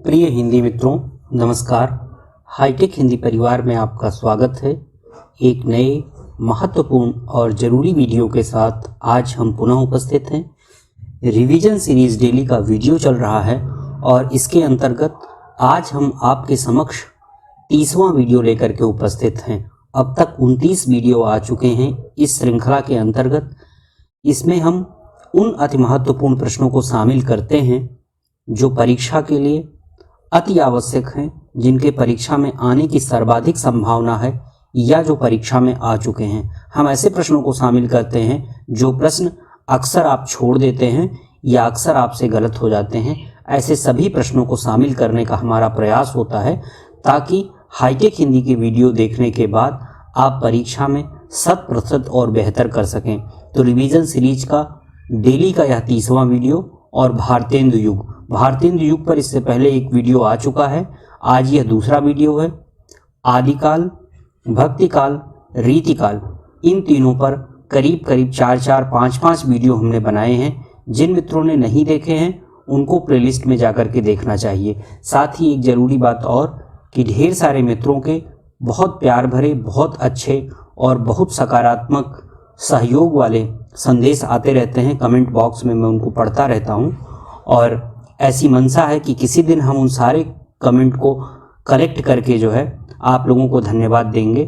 प्रिय हिंदी मित्रों, नमस्कार। हाईटेक हिंदी परिवार में आपका स्वागत है। एक नए महत्वपूर्ण और ज़रूरी वीडियो के साथ आज हम पुनः उपस्थित हैं। रिवीजन सीरीज डेली का वीडियो चल रहा है और इसके अंतर्गत आज हम आपके समक्ष 30वां वीडियो लेकर के उपस्थित हैं। अब तक 29 वीडियो आ चुके हैं इस श्रृंखला के अंतर्गत। इसमें हम उन अति महत्वपूर्ण प्रश्नों को शामिल करते हैं जो परीक्षा के लिए अति आवश्यक हैं, जिनके परीक्षा में आने की सर्वाधिक संभावना है या जो परीक्षा में आ चुके हैं। हम ऐसे प्रश्नों को शामिल करते हैं जो प्रश्न अक्सर आप छोड़ देते हैं या अक्सर आपसे गलत हो जाते हैं। ऐसे सभी प्रश्नों को शामिल करने का हमारा प्रयास होता है ताकि हाईटेक हिंदी के वीडियो देखने के बाद आप परीक्षा में 100% और बेहतर कर सकें। तो रिवीजन सीरीज का डेली का यह 30वां वीडियो और भारतेंदु युग पर इससे पहले एक वीडियो आ चुका है। आज यह दूसरा वीडियो है। आदिकाल, भक्तिकाल, रीतिकाल, इन तीनों पर करीब 4-5 वीडियो हमने बनाए हैं। जिन मित्रों ने नहीं देखे हैं उनको प्लेलिस्ट में जाकर के देखना चाहिए। साथ ही एक ज़रूरी बात और कि ढेर सारे मित्रों के बहुत प्यार भरे, बहुत अच्छे और बहुत सकारात्मक सहयोग वाले संदेश आते रहते हैं कमेंट बॉक्स में। मैं उनको पढ़ता रहता हूं और ऐसी मंशा है कि किसी दिन हम उन सारे कमेंट को कलेक्ट करके जो है आप लोगों को धन्यवाद देंगे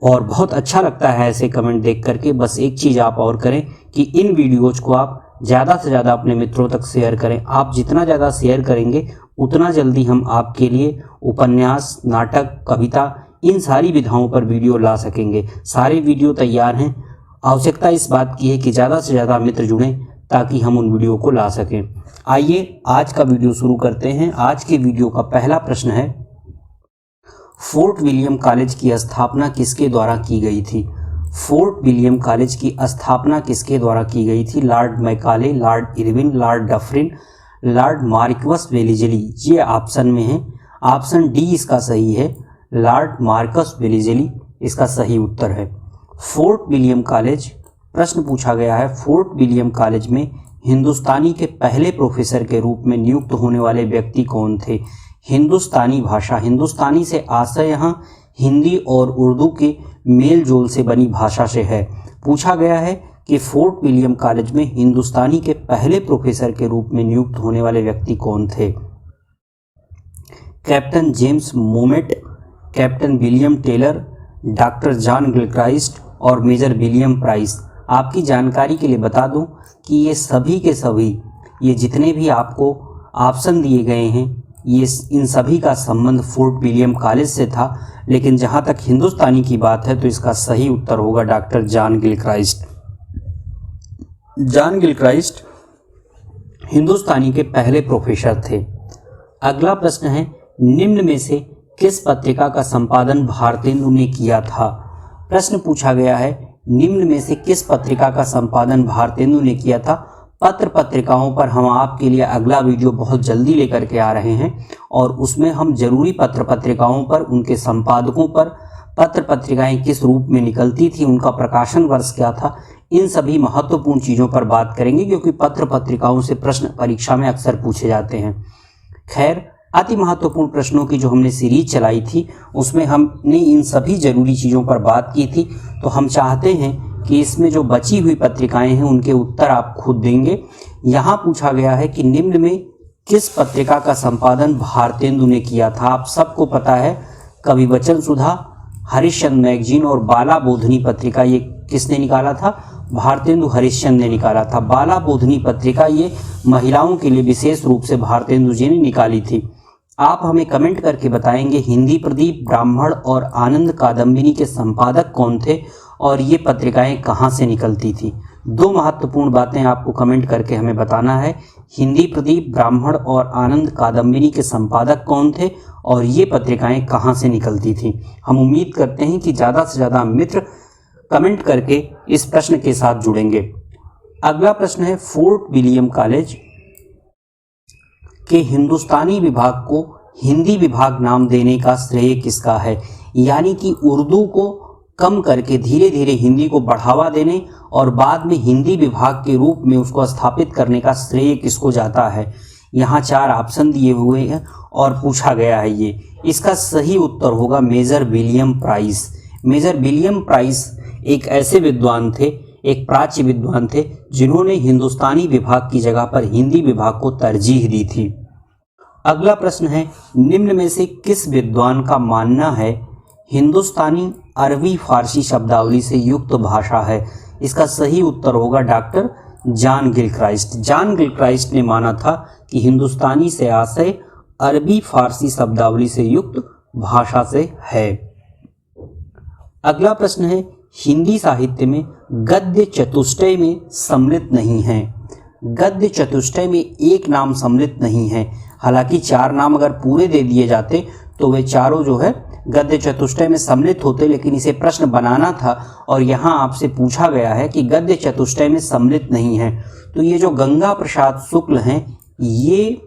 और बहुत अच्छा लगता है ऐसे कमेंट देख करके। बस एक चीज़ आप और करें कि इन वीडियोज को आप ज़्यादा से ज़्यादा अपने मित्रों तक शेयर करें। आप जितना ज़्यादा शेयर करेंगे उतना जल्दी हम आपके लिए उपन्यास, नाटक, कविता, इन सारी विधाओं पर वीडियो ला सकेंगे। सारे वीडियो तैयार हैं। आवश्यकता इस बात की है कि ज़्यादा से ज़्यादा मित्र जुड़ें ताकि हम उन वीडियो को ला सकें। आइए आज का वीडियो शुरू करते हैं। आज के वीडियो का पहला प्रश्न है, फोर्ट विलियम कॉलेज की स्थापना किसके द्वारा की गई थी? फोर्ट विलियम कॉलेज की स्थापना किसके द्वारा की गई थी? Lord Macaulay, Lord Irwin, Lord Dufferin, Lord Marquess Wellesley. ये ऑप्शन में है। ऑप्शन डी इसका सही है, लॉर्ड मार्कस वेलीजली इसका सही उत्तर है। फोर्ट विलियम कॉलेज, प्रश्न पूछा गया है, फोर्ट विलियम कॉलेज में हिंदुस्तानी के पहले प्रोफेसर के रूप में नियुक्त होने वाले व्यक्ति कौन थे? हिंदुस्तानी भाषा, हिंदुस्तानी से आशय यहाँ हिंदी और उर्दू के मेल जोल से बनी भाषा से है। पूछा गया है कि फोर्ट विलियम कॉलेज में हिंदुस्तानी के पहले प्रोफेसर के रूप में नियुक्त होने वाले व्यक्ति कौन थे? Captain James Mouat, captain William Taylor, doctor John Gilchrist और मेजर विलियम प्राइस। आपकी जानकारी के लिए बता दूं कि ये सभी के सभी, ये जितने भी आपको ऑप्शन दिए गए हैं, ये इन सभी का संबंध फोर्ट विलियम कॉलेज से था। लेकिन जहां तक हिंदुस्तानी की बात है तो इसका सही उत्तर होगा doctor John Gilchrist. John Gilchrist Hindustani के पहले प्रोफेसर थे। अगला प्रश्न है, निम्न में से किस पत्रिका का संपादन भारतेंदु ने किया था? प्रश्न पूछा गया है, निम्न में से किस पत्रिका का संपादन भारतेंदु ने किया था? पत्र पत्रिकाओं पर हम आपके लिए अगला वीडियो बहुत जल्दी लेकर के आ रहे हैं और उसमें हम जरूरी पत्र पत्रिकाओं पर, उनके संपादकों पर, पत्र पत्रिकाएं किस रूप में निकलती थी, उनका प्रकाशन वर्ष क्या था, इन सभी महत्वपूर्ण चीज़ों पर बात करेंगे क्योंकि पत्र पत्रिकाओं से प्रश्न परीक्षा में अक्सर पूछे जाते हैं। खैर, अति महत्वपूर्ण प्रश्नों की जो हमने सीरीज चलाई थी उसमें हमने इन सभी जरूरी चीज़ों पर बात की थी। तो हम चाहते हैं कि इसमें जो बची हुई पत्रिकाएं हैं उनके उत्तर आप खुद देंगे। यहाँ पूछा गया है कि निम्न में किस पत्रिका का संपादन भारतेंदु ने किया था? आप सबको पता है, कवि वचन सुधा, हरिश्चंद्र मैगजीन और बाला बोधनी पत्रिका, ये किसने निकाला था? भारतेंदु हरिश्चंद्र ने निकाला था। बाला बोधनी पत्रिका ये महिलाओं के लिए विशेष रूप से भारतेंदु जी ने निकाली थी। आप हमें कमेंट करके बताएंगे हिंदी प्रदीप, ब्राह्मण और आनंद कादम्बिनी के संपादक कौन थे और ये पत्रिकाएं कहाँ से निकलती थी। दो महत्वपूर्ण बातें आपको कमेंट करके हमें बताना है, हिंदी प्रदीप, ब्राह्मण और आनंद कादम्बिनी के संपादक कौन थे और ये पत्रिकाएं कहाँ से निकलती थी। हम उम्मीद करते हैं कि ज़्यादा से ज़्यादा मित्र कमेंट करके इस प्रश्न के साथ जुड़ेंगे। अगला प्रश्न है, फोर्ट विलियम कॉलेज के हिंदुस्तानी विभाग को हिंदी विभाग नाम देने का श्रेय किसका है? यानी कि उर्दू को कम करके धीरे धीरे हिंदी को बढ़ावा देने और बाद में हिंदी विभाग के रूप में उसको स्थापित करने का श्रेय किसको जाता है? यहाँ 4 ऑप्शन दिए हुए हैं और पूछा गया है ये। इसका सही उत्तर होगा Major William Price. Major William Price एक ऐसे विद्वान थे, एक प्राच्य विद्वान थे, जिन्होंने हिंदुस्तानी विभाग की जगह पर हिंदी विभाग को तरजीह दी थी। अगला प्रश्न है, निम्न में से किस विद्वान का मानना है हिंदुस्तानी अरबी फारसी शब्दावली से युक्त भाषा है? इसका सही उत्तर होगा doctor John Gilchrist. John Gilchrist ने माना था कि हिंदुस्तानी से आशय अरबी फारसी शब्दावली से युक्त भाषा से है। अगला प्रश्न है, हिंदी साहित्य में गद्य चतुष्टय में सम्मिलित नहीं है। गद्य चतुष्टय में एक नाम सम्मिलित नहीं है। हालांकि 4 नाम अगर पूरे दे दिए जाते तो वे चारों जो है गद्य चतुष्टय में सम्मिलित होते, लेकिन इसे प्रश्न बनाना था और यहाँ आपसे पूछा गया है कि गद्य चतुष्टय में सम्मिलित नहीं है। तो ये जो गंगा प्रसाद शुक्ल हैं ये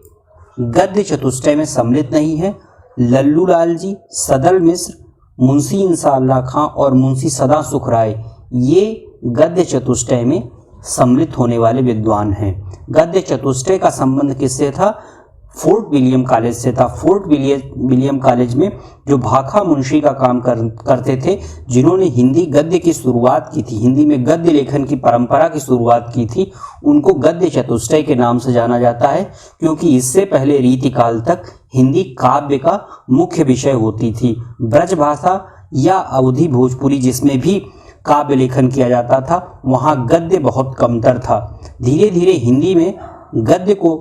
गद्य चतुष्टय में सम्मिलित नहीं है। लल्लू लाल जी, सदल मिश्र, मुंशी इंसाअल्लाह खां और मुंशी सदा सुख राय ये गद्य चतुष्टय में सम्मिलित होने वाले विद्वान हैं। गद्य चतुष्टय का संबंध किससे था? फोर्ट विलियम कॉलेज से था। फोर्ट विलियम कॉलेज में जो भाखा मुंशी का काम करते थे, जिन्होंने हिंदी गद्य की शुरुआत की थी, हिंदी में गद्य लेखन की परंपरा की शुरुआत की थी, उनको गद्य चतुष्टय के नाम से जाना जाता है, क्योंकि इससे पहले रीतिकाल तक हिंदी काव्य का मुख्य विषय होती थी। ब्रजभाषा या अवधी भोजपुरी जिसमें भी काव्य लेखन किया जाता था, वहाँ गद्य बहुत कमतर था। धीरे धीरे हिंदी में गद्य को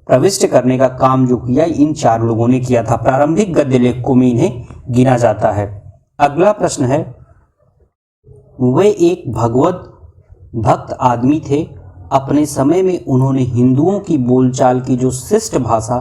प्रविष्ट करने का काम जो किया इन 4 लोगों ने किया था। प्रारंभिक गद्य लेखकों में इन्हें गिना जाता है। अगला प्रश्न है, वे एक भगवत भक्त आदमी थे। अपने समय में उन्होंने हिंदुओं की बोलचाल की जो शिष्ट भाषा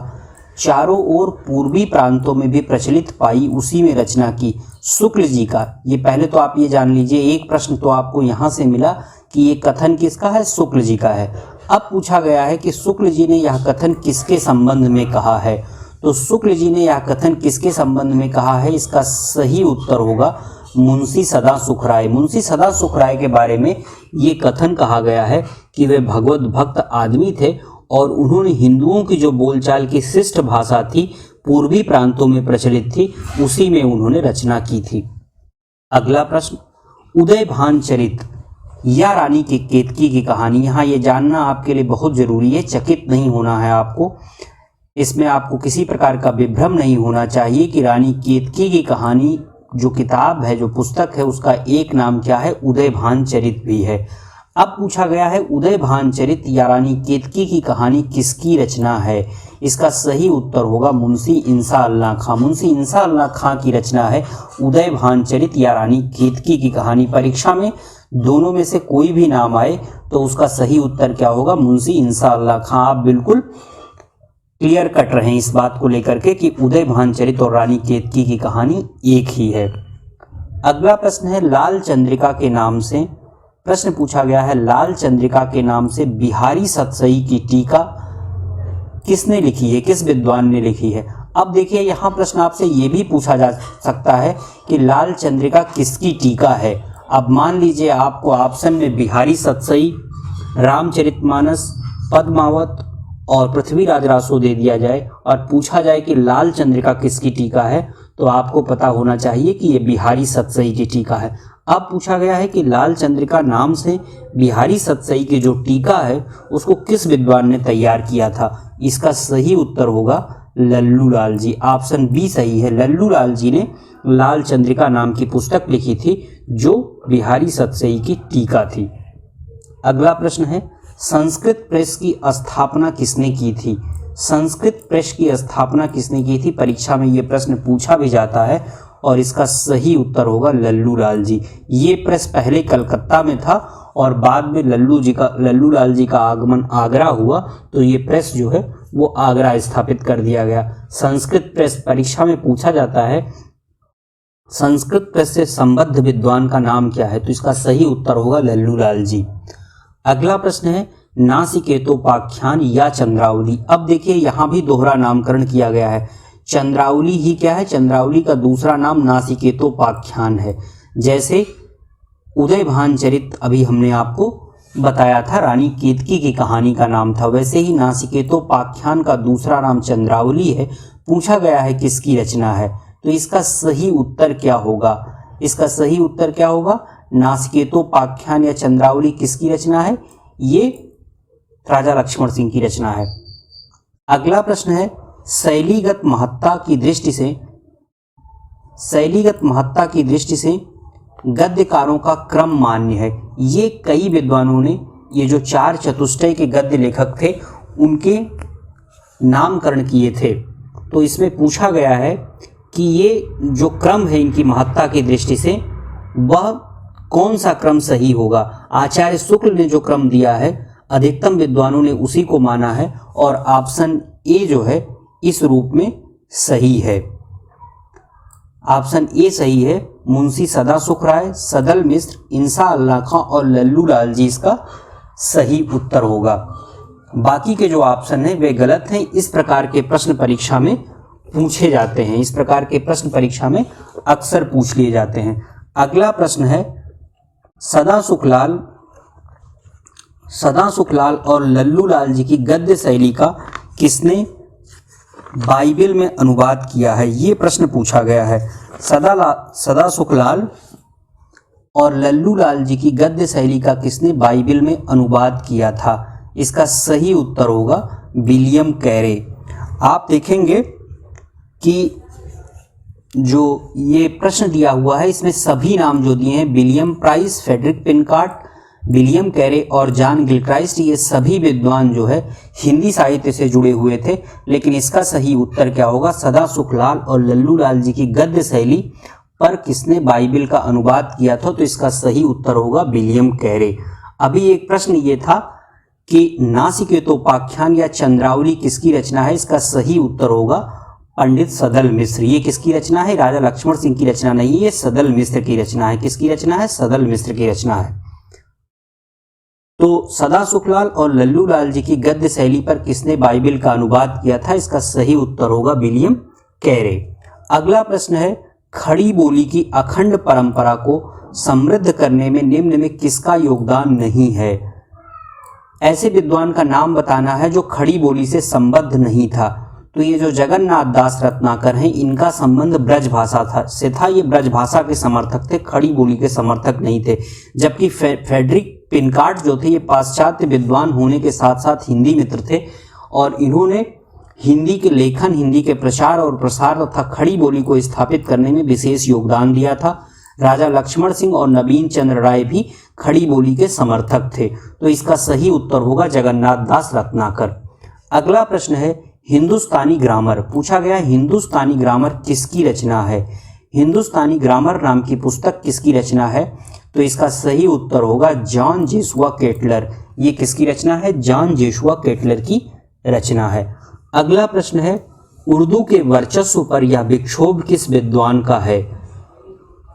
चारों ओर पूर्वी प्रांतों में भी प्रचलित पाई, उसी में रचना की। शुक्ल जी का, ये पहले तो आप ये जान लीजिए, एक प्रश्न तो आपको यहाँ से मिला कि ये कथन किसका है? शुक्ल जी का है। अब पूछा गया है कि शुक्ल जी ने यह कथन किसके संबंध में कहा है? तो शुक्ल जी ने यह कथन किसके संबंध में कहा है? इसका सही उत्तर होगा मुंशी सदा सुख राय। मुंशी सदा सुख राय के बारे में ये कथन कहा गया है कि वे भगवत भक्त आदमी थे और उन्होंने हिंदुओं की जो बोलचाल की शिष्ट भाषा थी, पूर्वी प्रांतों में प्रचलित थी, उसी में उन्होंने रचना की थी। अगला प्रश्न, उदयभान चरित या रानी के केतकी की कहानी। यहाँ ये जानना आपके लिए बहुत जरूरी है, चकित नहीं होना है आपको। इसमें आपको किसी प्रकार का विभ्रम नहीं होना चाहिए कि रानी केतकी की कहानी जो किताब है, जो पुस्तक है, उसका एक नाम क्या है? उदयभान चरित भी है। अब पूछा गया है उदयभान चरित या रानी केतकी की कहानी किसकी रचना है? इसका सही उत्तर होगा मुंशी इंसाअल्लाह खां। मुंशी इंसाअल्लाह खां की रचना है उदयभान चरित या रानी केतकी की कहानी। परीक्षा में दोनों में से कोई भी नाम आए तो उसका सही उत्तर क्या होगा? मुंशी इंसाअल्लाह खां। आप बिल्कुल क्लियर कट रहे हैं इस बात को लेकर के कि उदयभान चरित और रानी केतकी की कहानी एक ही है। अगला प्रश्न है, लाल चंद्रिका के नाम से प्रश्न पूछा गया है, लाल चंद्रिका के नाम से बिहारी सतसई की टीका किसने लिखी है? किस विद्वान ने लिखी है? अब देखिए यहाँ प्रश्न आपसे ये भी पूछा जा सकता है कि लाल चंद्रिका किसकी टीका है। अब मान लीजिए आपको ऑप्शन में बिहारी सतसई, रामचरितमानस, पद्मावत और पृथ्वीराज रासो दे दिया जाए और पूछा जाए कि लाल चंद्रिका किसकी टीका है, तो आपको पता होना चाहिए कि ये बिहारी सतसई की टीका है। अब पूछा गया है कि लाल चंद्रिका नाम से बिहारी सतसई की जो टीका है उसको किस विद्वान ने तैयार किया था? इसका सही उत्तर होगा लल्लू लाल जी। ऑप्शन बी सही है। लल्लू लाल जी ने लाल चंद्रिका नाम की पुस्तक लिखी थी जो बिहारी सतसई की टीका थी। अगला प्रश्न है, संस्कृत प्रेस की स्थापना किसने की थी? संस्कृत प्रेस की स्थापना किसने की थी? परीक्षा में ये प्रश्न पूछा भी जाता है और इसका सही उत्तर होगा लल्लू लाल जी। ये प्रेस पहले कलकत्ता में था और बाद में लल्लू लाल जी का आगमन आगरा हुआ, तो ये प्रेस जो है वो आगरा स्थापित कर दिया गया। संस्कृत प्रेस परीक्षा में पूछा जाता है, संस्कृत प्रेस से संबद्ध विद्वान का नाम क्या है? तो इसका सही उत्तर होगा लल्लू लाल जी। अगला प्रश्न है, नासिकेतोपाख्यान या चंद्रावली। अब देखिए यहाँ भी दोहरा नामकरण किया गया है। चंद्रावली ही क्या है? चंद्रावली का दूसरा नाम नासिकेतोपाख्यान है। जैसे उदयभान चरित अभी हमने आपको बताया था रानी केतकी की कहानी का नाम था। वैसे ही नासिकेतोपाख्यान का दूसरा नाम चंद्रावली है। पूछा गया है किसकी रचना है, तो इसका सही उत्तर क्या होगा? इसका सही उत्तर क्या होगा? नासिकेतोपाख्यान या चंद्रावली किसकी रचना है? ये राजा लक्ष्मण सिंह की रचना है। अगला प्रश्न है, शैलीगत महत्ता की दृष्टि से गद्यकारों का क्रम मान्य है। ये कई विद्वानों ने, ये जो 4 चतुष्टय के गद्य लेखक थे उनके नामकरण किए थे। तो इसमें पूछा गया है कि ये जो क्रम है इनकी महत्ता की दृष्टि से, वह कौन सा क्रम सही होगा? आचार्य शुक्ल ने जो क्रम दिया है अधिकतम विद्वानों ने उसी को माना है और ऑप्शन ए जो है इस रूप में सही है। ऑप्शन ए सही है। मुंशी सदासुख राय, सदल मिश्र, इंसा अल्लाह खां और लल्लू लाल जी इसका सही उत्तर होगा। बाकी के जो ऑप्शन हैं वे गलत हैं। इस प्रकार के प्रश्न परीक्षा में पूछे जाते हैं, इस प्रकार के प्रश्न परीक्षा में अक्सर पूछ लिए जाते हैं। अगला प्रश्न है, सदा सुखलाल और लल्लू लाल जी की गद्य शैली का किसने बाइबिल में अनुवाद किया है? ये प्रश्न पूछा गया है। सदा सुखलाल और लल्लू लाल जी की गद्य शैली का किसने बाइबिल में अनुवाद किया था? इसका सही उत्तर होगा विलियम कैरे। आप देखेंगे कि जो ये प्रश्न दिया हुआ है इसमें सभी नाम जो दिए हैं, विलियम प्राइस, फ्रेडरिक पिनकार्ट, विलियम कैरे और जॉन गिलक्राइस्ट, ये सभी विद्वान जो है हिंदी साहित्य से जुड़े हुए थे। लेकिन इसका सही उत्तर क्या होगा? सदा सुखलाल और लल्लू लाल जी की गद्य शैली पर किसने बाइबिल का अनुवाद किया था? तो इसका सही उत्तर होगा विलियम कैरे। अभी एक प्रश्न ये था कि नासिकेतोपाख्यान या चंद्रावली किसकी रचना है? इसका सही उत्तर होगा पंडित सदल मिश्र। ये किसकी रचना है? राजा लक्ष्मण सिंह की रचना नहीं, ये सदल मिश्र की रचना है। किसकी रचना है? सदल मिश्र की रचना है। तो सदा सुखलाल और लल्लू लाल जी की गद्य शैली पर किसने बाइबिल का अनुवाद किया था? इसका सही उत्तर होगा विलियम कैरे। अगला प्रश्न है, खड़ी बोली की अखंड परंपरा को समृद्ध करने में निम्न में किसका योगदान नहीं है? ऐसे विद्वान का नाम बताना है जो खड़ी बोली से संबद्ध नहीं था। तो ये जो जगन्नाथ दास रत्नाकर हैं इनका संबंध ब्रज भाषा से था। ये ब्रज भाषा के समर्थक थे, खड़ी बोली के समर्थक नहीं थे। जबकि फ्रेडरिक पिनकार्ट जो थे ये पाश्चात्य विद्वान होने के साथ साथ हिंदी मित्र थे और इन्होंने हिंदी के लेखन, हिंदी के प्रचार और प्रसार तथा खड़ी बोली को स्थापित करने में विशेष योगदान दिया था। राजा लक्ष्मण सिंह और नवीन चंद्र राय भी खड़ी बोली के समर्थक थे। तो इसका सही उत्तर होगा जगन्नाथ दास रत्नाकर। अगला प्रश्न है, हिंदुस्तानी ग्रामर पूछा गया। हिंदुस्तानी ग्रामर किसकी रचना है? हिंदुस्तानी ग्रामर नाम की पुस्तक किसकी रचना है? तो इसका सही उत्तर होगा जॉन जोशुआ केटलर। ये किसकी रचना है? जॉन जोशुआ केटलर की रचना है। अगला प्रश्न है, उर्दू के वर्चस्व पर यह विक्षोभ किस विद्वान का है?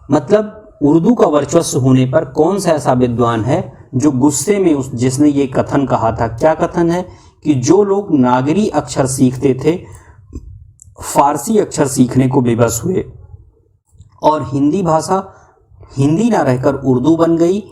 मतलब उर्दू का वर्चस्व होने पर कौन सा ऐसा विद्वान है जो गुस्से में जिसने ये कथन कहा था? क्या कथन है? कि जो लोग नागरी अक्षर सीखते थे फारसी अक्षर सीखने को विवश हुए और हिंदी भाषा हिंदी ना रहकर उर्दू बन गई।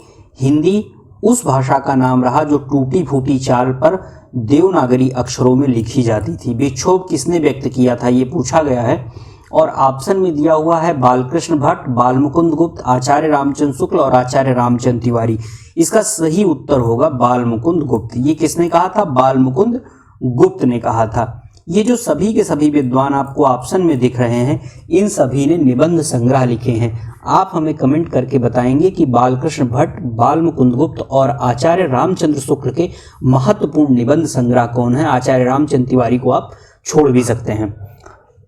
हिंदी उस भाषा का नाम रहा जो टूटी फूटी चाल पर देवनागरी अक्षरों में लिखी जाती थी। विक्षोभ किसने व्यक्त किया था ये पूछा गया है और ऑप्शन में दिया हुआ है बालकृष्ण भट्ट, बालमुकुंद गुप्त, आचार्य रामचंद्र शुक्ल और आचार्य रामचंद्र तिवारी। इसका सही उत्तर होगा बालमुकुंद गुप्त। ये किसने कहा था? बालमुकुंद गुप्त ने कहा था। ये जो सभी के सभी विद्वान आपको ऑप्शन में दिख रहे हैं इन सभी ने निबंध संग्रह लिखे हैं। आप हमें कमेंट करके बताएंगे कि बालकृष्ण भट्ट, बालमुकुंद गुप्त और आचार्य रामचंद्र शुक्ल के महत्वपूर्ण निबंध संग्रह कौन है? आचार्य रामचंद्र तिवारी को आप छोड़ भी सकते हैं।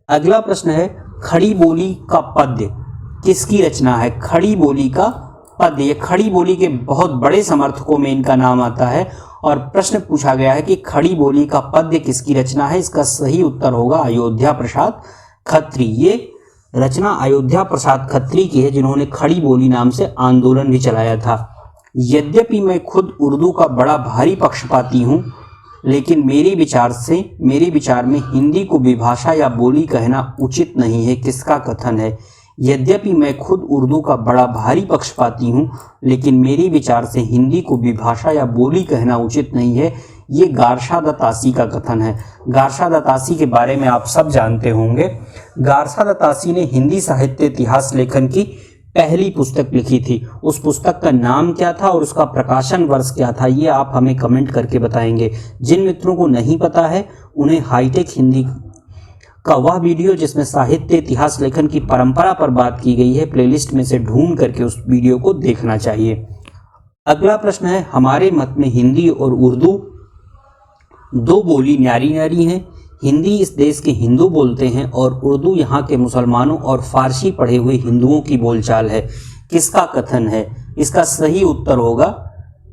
अगला प्रश्न है, खड़ी बोली का पद्य किसकी रचना है? खड़ी बोली का पद्य, ये खड़ी बोली के बहुत बड़े समर्थकों में इनका नाम आता है और प्रश्न पूछा गया है कि खड़ी बोली का पद्य किसकी रचना है? इसका सही उत्तर होगा अयोध्या प्रसाद खत्री। ये रचना अयोध्या प्रसाद खत्री की है जिन्होंने खड़ी बोली नाम से आंदोलन भी चलाया था। यद्यपि मैं खुद उर्दू का बड़ा भारी पक्षपाती हूँ लेकिन मेरे विचार में हिंदी को विभाषा या बोली कहना उचित नहीं है। किसका कथन है? यद्यपि मैं खुद उर्दू का बड़ा भारी पक्षपाती हूँ, लेकिन मेरे विचार से हिंदी को विभाषा या बोली कहना उचित नहीं है। ये गारशाद तासी का कथन है। गारशाद तासी के बारे में आप सब जानते होंगे। गारशाद तासी ने हिंदी साहित्य इतिहास लेखन की पहली पुस्तक लिखी थी। उस पुस्तक का नाम क्या था और उसका प्रकाशन वर्ष क्या था, ये आप हमें कमेंट करके बताएंगे। जिन मित्रों को नहीं पता है उन्हें हाईटेक हिंदी का वह वीडियो जिसमें साहित्य इतिहास लेखन की परंपरा पर बात की गई है, प्लेलिस्ट में से ढूंढ करके उस वीडियो को देखना चाहिए। अगला प्रश्न है, हमारे मत में हिंदी और उर्दू दो बोली न्यारी न्यारी हैं। हिंदी इस देश के हिंदू बोलते हैं और उर्दू यहाँ के मुसलमानों और फारसी पढ़े हुए हिंदुओं की बोलचाल है। किसका कथन है? इसका सही उत्तर होगा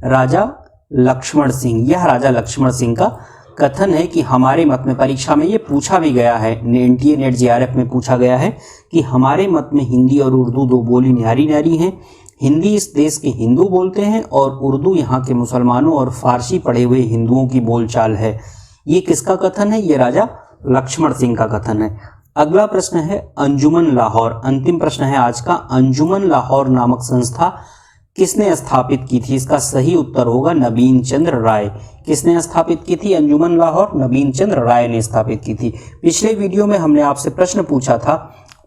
राजा लक्ष्मण सिंह। यह राजा लक्ष्मण सिंह का कथन है कि हमारे मत में, परीक्षा में ये पूछा भी गया है, एनटीए नेट जेआरएफ में पूछा गया है कि हमारे मत में हिंदी और उर्दू दो बोली न्यारी न्यारी हैं। हिंदी इस देश के हिंदू बोलते हैं और उर्दू यहाँ के मुसलमानों और फारसी पढ़े हुए हिंदुओं की बोलचाल है। ये किसका कथन है? ये राजा लक्ष्मण सिंह का कथन है। अगला प्रश्न है अंजुमन लाहौर। अंतिम प्रश्न है आज का। अंजुमन लाहौर नामक संस्था किसने स्थापित की थी? इसका सही उत्तर होगा नवीन चंद्र राय। किसने स्थापित की थी अंजुमन लाहौर? नवीन चंद्र राय ने स्थापित की थी। पिछले वीडियो में हमने आपसे प्रश्न पूछा था,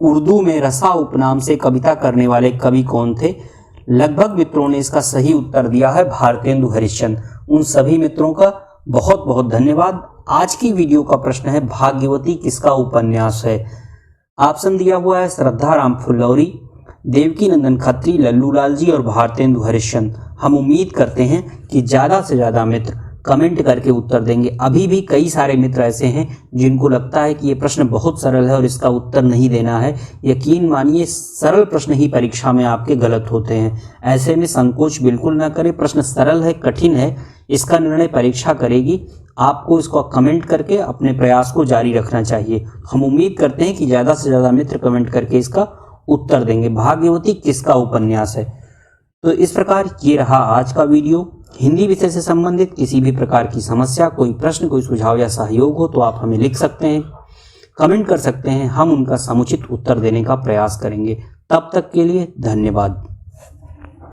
उर्दू में रसा उपनाम से कविता करने वाले कवि कौन थे? लगभग मित्रों ने इसका सही उत्तर दिया है भारतेंदु हरिश्चंद्र। उन सभी मित्रों का बहुत बहुत धन्यवाद। आज की वीडियो का प्रश्न है, भाग्यवती किसका उपन्यास है? ऑप्शन दिया हुआ है श्रद्धा राम फुल्लौरी, देवकी नंदन खत्री, लल्लू लाल जी और भारतेंदु हरिश्चंद्र। हम उम्मीद करते हैं कि ज़्यादा से ज़्यादा मित्र कमेंट करके उत्तर देंगे। अभी भी कई सारे मित्र ऐसे हैं जिनको लगता है कि ये प्रश्न बहुत सरल है और इसका उत्तर नहीं देना है। यकीन मानिए, सरल प्रश्न ही परीक्षा में आपके गलत होते हैं। ऐसे में संकोच बिल्कुल ना करें। प्रश्न सरल है, कठिन है, इसका निर्णय परीक्षा करेगी। आपको इसको कमेंट करके अपने प्रयास को जारी रखना चाहिए। हम उम्मीद करते हैं कि ज़्यादा से ज़्यादा मित्र कमेंट करके इसका उत्तर देंगे। भाग्यवती किसका उपन्यास है? तो इस प्रकार ये रहा आज का वीडियो। हिंदी विषय से संबंधित किसी भी प्रकार की समस्या, कोई प्रश्न, कोई सुझाव या सहयोग हो तो आप हमें लिख सकते हैं, कमेंट कर सकते हैं। हम उनका समुचित उत्तर देने का प्रयास करेंगे। तब तक के लिए धन्यवाद।